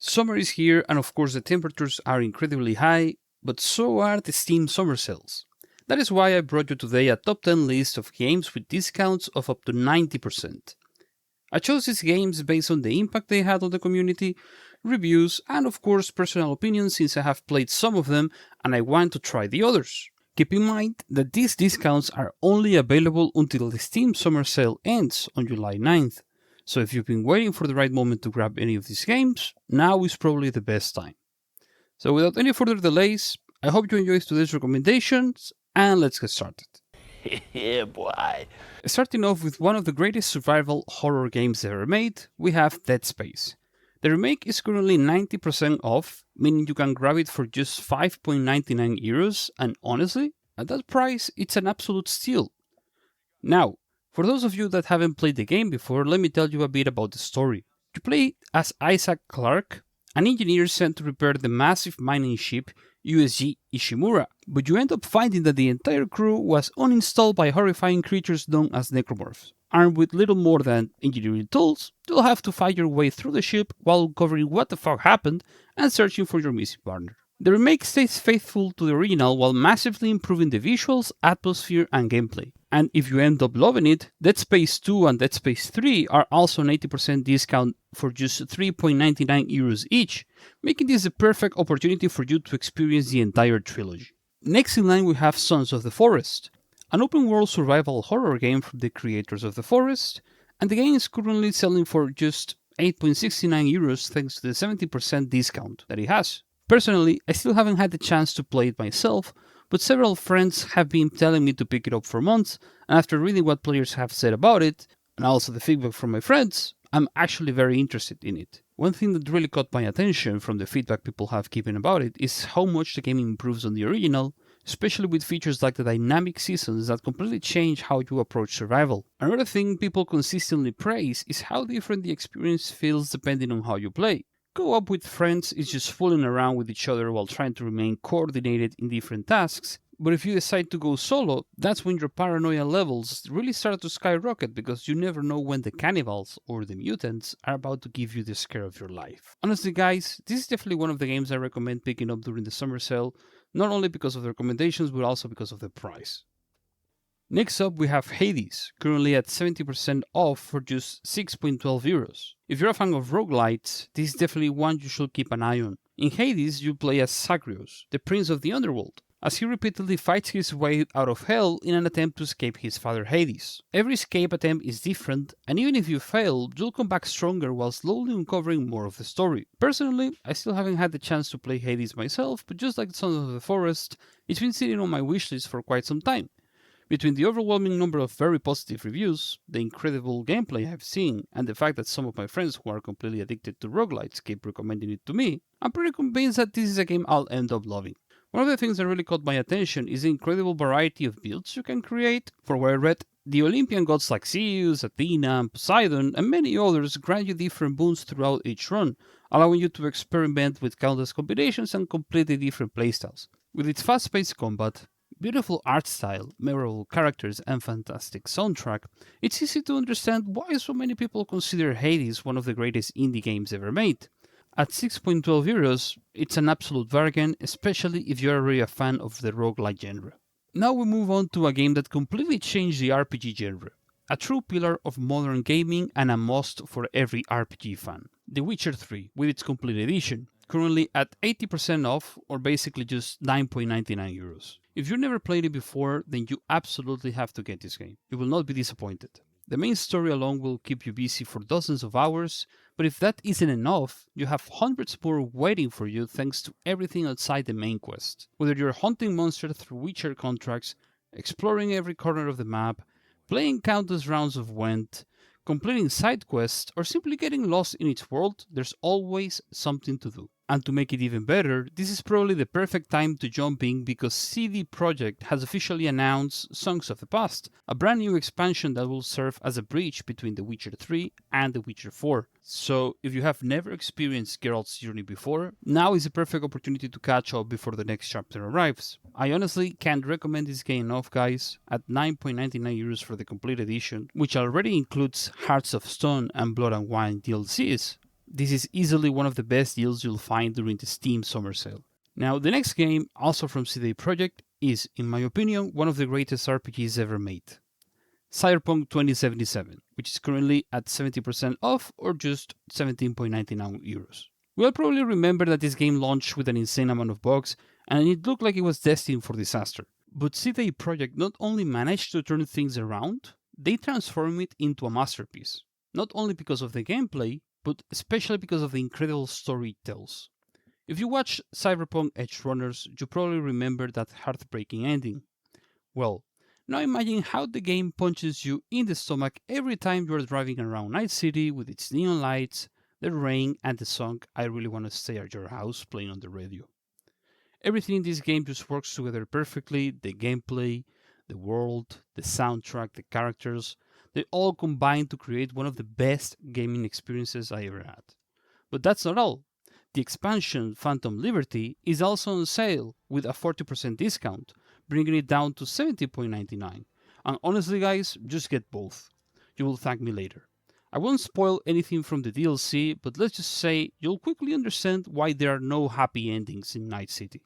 Summer is here, and of course, the temperatures are incredibly high, but so are the Steam summer sales. That is why I brought you today a top 10 list of games with discounts of up to 90%. I chose these games based on the impact they had on the community, reviews, and of course, personal opinions since I have played some of them and I want to try the others. Keep in mind that these discounts are only available until the Steam summer sale ends on July 9th. So if you've been waiting for the right moment to grab any of these games, now is probably the best time. So without any further delays, I hope you enjoyed today's recommendations, and let's get started. Yeah, boy. Starting off with one of the greatest survival horror games ever made, we have Dead Space. The remake is currently 90% off, meaning you can grab it for just 5.99 euros, and honestly, at that price, it's an absolute steal. Now, for those of you that haven't played the game before, let me tell you a bit about the story. You play as Isaac Clarke, an engineer sent to repair the massive mining ship USG Ishimura, but you end up finding that the entire crew was uninstalled by horrifying creatures known as necromorphs. Armed with little more than engineering tools, you'll have to fight your way through the ship while uncovering what the fuck happened and searching for your missing partner. The remake stays faithful to the original while massively improving the visuals, atmosphere, and gameplay. And if you end up loving it, Dead Space 2 and Dead Space 3 are also an 80% discount for just 3.99 euros each, making this the perfect opportunity for you to experience the entire trilogy. Next in line we have Sons of the Forest, an open-world survival horror game from the creators of The Forest, and the game is currently selling for just 8.69 euros thanks to the 70% discount that it has. Personally, I still haven't had the chance to play it myself, but several friends have been telling me to pick it up for months, and after reading what players have said about it, and also the feedback from my friends, I'm actually very interested in it. One thing that really caught my attention from the feedback people have given about it is how much the game improves on the original, especially with features like the dynamic seasons that completely change how you approach survival. Another thing people consistently praise is how different the experience feels depending on how you play. Co-op with friends is just fooling around with each other while trying to remain coordinated in different tasks, but if you decide to go solo, that's when your paranoia levels really start to skyrocket because you never know when the cannibals or the mutants are about to give you the scare of your life. Honestly guys, this is definitely one of the games I recommend picking up during the summer sale, not only because of the recommendations but also because of the price. Next up we have Hades, currently at 70% off for just 6.12 euros. If you're a fan of roguelites, this is definitely one you should keep an eye on. In Hades you play as Zagreus, the prince of the underworld, as he repeatedly fights his way out of hell in an attempt to escape his father Hades. Every escape attempt is different, and even if you fail, you'll come back stronger while slowly uncovering more of the story. Personally, I still haven't had the chance to play Hades myself, but just like Sons of the Forest, it's been sitting on my wishlist for quite some time. Between the overwhelming number of very positive reviews, the incredible gameplay I've seen, and the fact that some of my friends who are completely addicted to roguelites keep recommending it to me, I'm pretty convinced that this is a game I'll end up loving. One of the things that really caught my attention is the incredible variety of builds you can create. For what I read, the Olympian gods like Zeus, Athena, and Poseidon, and many others grant you different boons throughout each run, allowing you to experiment with countless combinations and completely different playstyles. With its fast-paced combat, beautiful art style, memorable characters, and fantastic soundtrack, it's easy to understand why so many people consider Hades one of the greatest indie games ever made. At 6.12 euros, it's an absolute bargain, especially if you're already a fan of the roguelike genre. Now we move on to a game that completely changed the RPG genre. A true pillar of modern gaming and a must for every RPG fan. The Witcher 3, with its complete edition, currently at 80% off, or basically just 9.99 euros. If you've never played it before, then you absolutely have to get this game. You will not be disappointed. The main story alone will keep you busy for dozens of hours, but if that isn't enough, you have hundreds more waiting for you thanks to everything outside the main quest. Whether you're hunting monsters through Witcher contracts, exploring every corner of the map, playing countless rounds of Gwent, completing side quests, or simply getting lost in its world, there's always something to do. And to make it even better, this is probably the perfect time to jump in because CD Projekt has officially announced Songs of the Past, a brand new expansion that will serve as a bridge between The Witcher 3 and The Witcher 4. So if you have never experienced Geralt's journey before, now is the perfect opportunity to catch up before the next chapter arrives. I honestly can't recommend this game enough, guys, at 9.99 euros for the complete edition, which already includes Hearts of Stone and Blood and Wine DLCs. This is easily one of the best deals you'll find during the Steam summer sale. Now, the next game, also from CD Projekt, is, in my opinion, one of the greatest RPGs ever made. Cyberpunk 2077, which is currently at 70% off or just 17.99 euros. We'll probably remember that this game launched with an insane amount of bugs and it looked like it was destined for disaster. But CD Projekt not only managed to turn things around, they transformed it into a masterpiece. Not only because of the gameplay, but especially because of the incredible story it tells. If you watch Cyberpunk Edge Runners, you probably remember that heartbreaking ending. Well, now imagine how the game punches you in the stomach every time you are driving around Night City with its neon lights, the rain, and the song I Really Want to Stay at Your House playing on the radio. Everything in this game just works together perfectly. The gameplay, the world, the soundtrack, the characters, they all combine to create one of the best gaming experiences I ever had. But that's not all. The expansion Phantom Liberty is also on sale with a 40% discount, bringing it down to 70.99. And honestly guys, just get both. You will thank me later. I won't spoil anything from the DLC, but let's just say you'll quickly understand why there are no happy endings in Night City.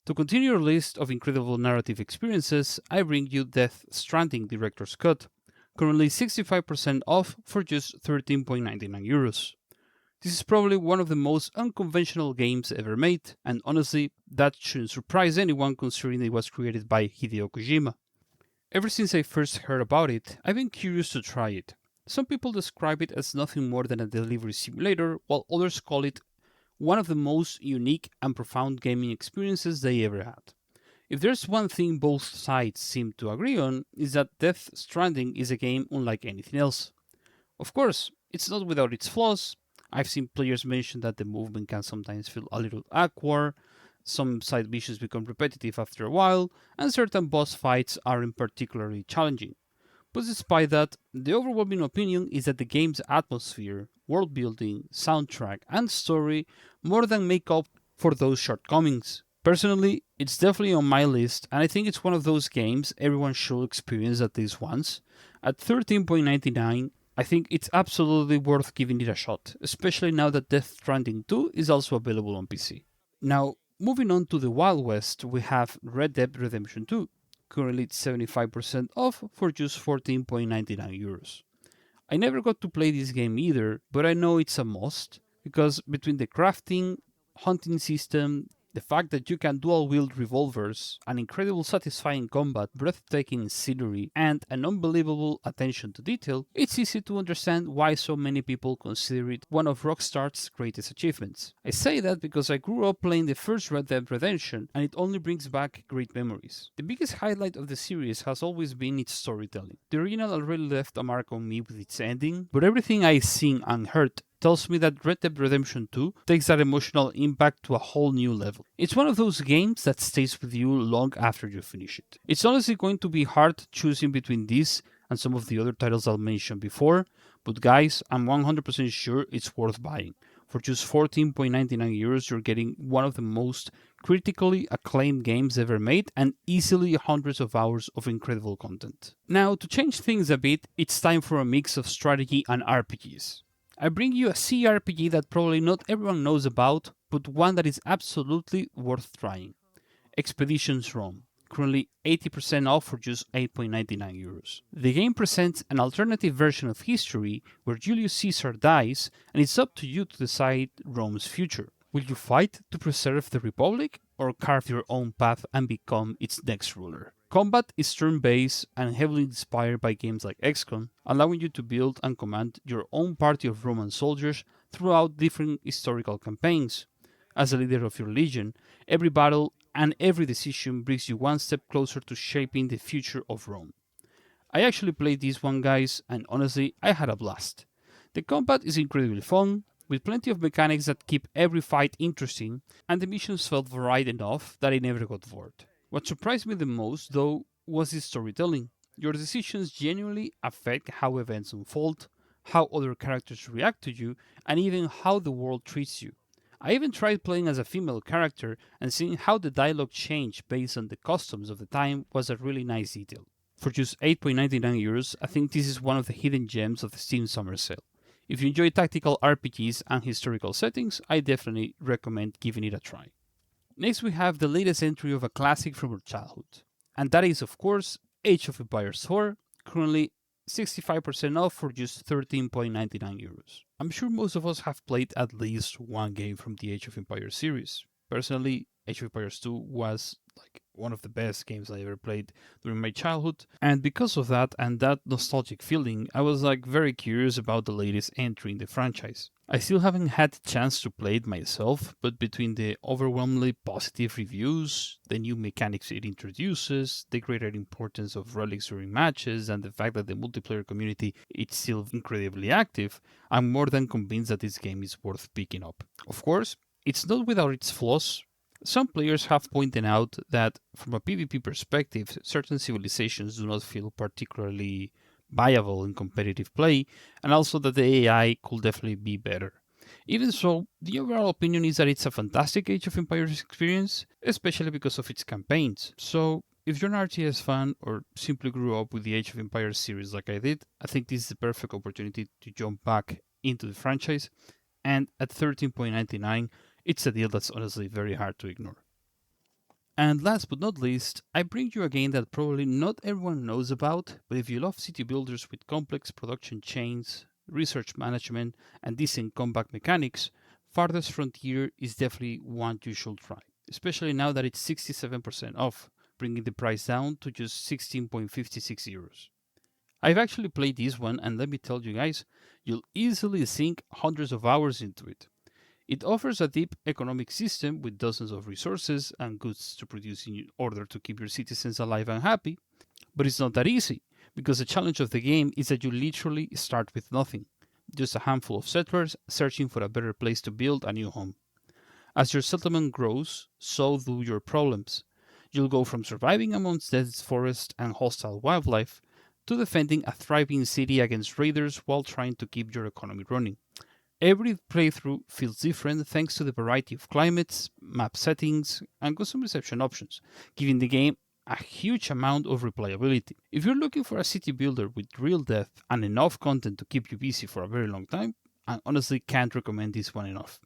To continue your list of incredible narrative experiences, I bring you Death Stranding Director's Cut, currently 65% off for just 13.99 euros. This is probably one of the most unconventional games ever made, and honestly, that shouldn't surprise anyone considering it was created by Hideo Kojima. Ever since I first heard about it, I've been curious to try it. Some people describe it as nothing more than a delivery simulator, while others call it one of the most unique and profound gaming experiences they ever had. If there's one thing both sides seem to agree on, is that Death Stranding is a game unlike anything else. Of course, it's not without its flaws. I've seen players mention that the movement can sometimes feel a little awkward, some side missions become repetitive after a while, and certain boss fights aren't particularly challenging. But despite that, the overwhelming opinion is that the game's atmosphere, world building, soundtrack, and story more than make up for those shortcomings. Personally, it's definitely on my list, and I think it's one of those games everyone should experience at least once. At 13.99, I think it's absolutely worth giving it a shot, especially now that Death Stranding 2 is also available on PC. Now, moving on to the Wild West, we have Red Dead Redemption 2. Currently it's 75% off for just 14.99 euros. I never got to play this game either, but I know it's a must because between the crafting, hunting system, the fact that you can dual wield revolvers, an incredible satisfying combat, breathtaking scenery, and an unbelievable attention to detail, it's easy to understand why so many people consider it one of Rockstar's greatest achievements. I say that because I grew up playing the first Red Dead Redemption and it only brings back great memories. The biggest highlight of the series has always been its storytelling. The original already left a mark on me with its ending, but everything I've seen and heard tells me that Red Dead Redemption 2 takes that emotional impact to a whole new level. It's one of those games that stays with you long after you finish it. It's honestly going to be hard choosing between this and some of the other titles I'll mention before, but guys, I'm 100% sure it's worth buying. For just 14.99 euros, you're getting one of the most critically acclaimed games ever made and easily hundreds of hours of incredible content. Now, to change things a bit, it's time for a mix of strategy and RPGs. I bring you a CRPG that probably not everyone knows about, but one that is absolutely worth trying. Expeditions Rome, currently 80% off for just 8.99 euros. The game presents an alternative version of history where Julius Caesar dies and it's up to you to decide Rome's future. Will you fight to preserve the Republic or carve your own path and become its next ruler? Combat is turn-based and heavily inspired by games like XCOM, allowing you to build and command your own party of Roman soldiers throughout different historical campaigns. As a leader of your legion, every battle and every decision brings you one step closer to shaping the future of Rome. I actually played this one, guys, and honestly, I had a blast. The combat is incredibly fun, with plenty of mechanics that keep every fight interesting, and the missions felt varied enough that I never got bored. What surprised me the most, though, was the storytelling. Your decisions genuinely affect how events unfold, how other characters react to you, and even how the world treats you. I even tried playing as a female character, and seeing how the dialogue changed based on the customs of the time was a really nice detail. For just 8.99 euros, I think this is one of the hidden gems of the Steam Summer Sale. If you enjoy tactical RPGs and historical settings, I definitely recommend giving it a try. Next, we have the latest entry of a classic from our childhood, and that is, of course, Age of Empires 4, currently 65% off for just 13.99 euros. I'm sure most of us have played at least one game from the Age of Empires series. Personally, Age of Empires 2 was like one of the best games I ever played during my childhood, and because of that and that nostalgic feeling, I was like very curious about the latest entry in the franchise. I still haven't had the chance to play it myself, but between the overwhelmingly positive reviews, the new mechanics it introduces, the greater importance of relics during matches, and the fact that the multiplayer community is still incredibly active, I'm more than convinced that this game is worth picking up. Of course, it's not without its flaws. Some players have pointed out that from a PvP perspective, certain civilizations do not feel particularly viable in competitive play, and also that the AI could definitely be better. Even so, the overall opinion is that it's a fantastic Age of Empires experience, especially because of its campaigns. So, if you're an RTS fan or simply grew up with the Age of Empires series like I did, I think this is the perfect opportunity to jump back into the franchise, and at 13.99, it's a deal that's honestly very hard to ignore. And last but not least, I bring you a game that probably not everyone knows about, but if you love city builders with complex production chains, research management, and decent combat mechanics, Farthest Frontier is definitely one you should try, especially now that it's 67% off, bringing the price down to just 16.56 euros. I've actually played this one, and let me tell you guys, you'll easily sink hundreds of hours into it. It offers a deep economic system with dozens of resources and goods to produce in order to keep your citizens alive and happy, but it's not that easy, because the challenge of the game is that you literally start with nothing, just a handful of settlers searching for a better place to build a new home. As your settlement grows, so do your problems. You'll go from surviving amongst dense forest and hostile wildlife to defending a thriving city against raiders while trying to keep your economy running. Every playthrough feels different thanks to the variety of climates, map settings, and customization options, giving the game a huge amount of replayability. If you're looking for a city builder with real depth and enough content to keep you busy for a very long time, I honestly can't recommend this one enough.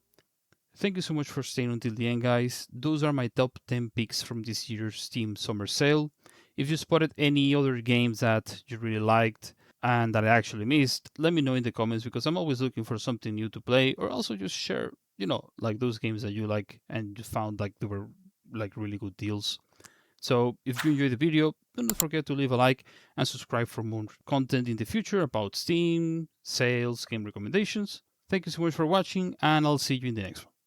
Thank you so much for staying until the end, guys. Those are my top 10 picks from this year's Steam Summer Sale. If you spotted any other games that you really liked and that I actually missed, let me know in the comments because I'm always looking for something new to play, or also just share, like those games that you like and you found like they were like really good deals. So if you enjoyed the video, don't forget to leave a like and subscribe for more content in the future about Steam, sales, game recommendations. Thank you so much for watching, and I'll see you in the next one.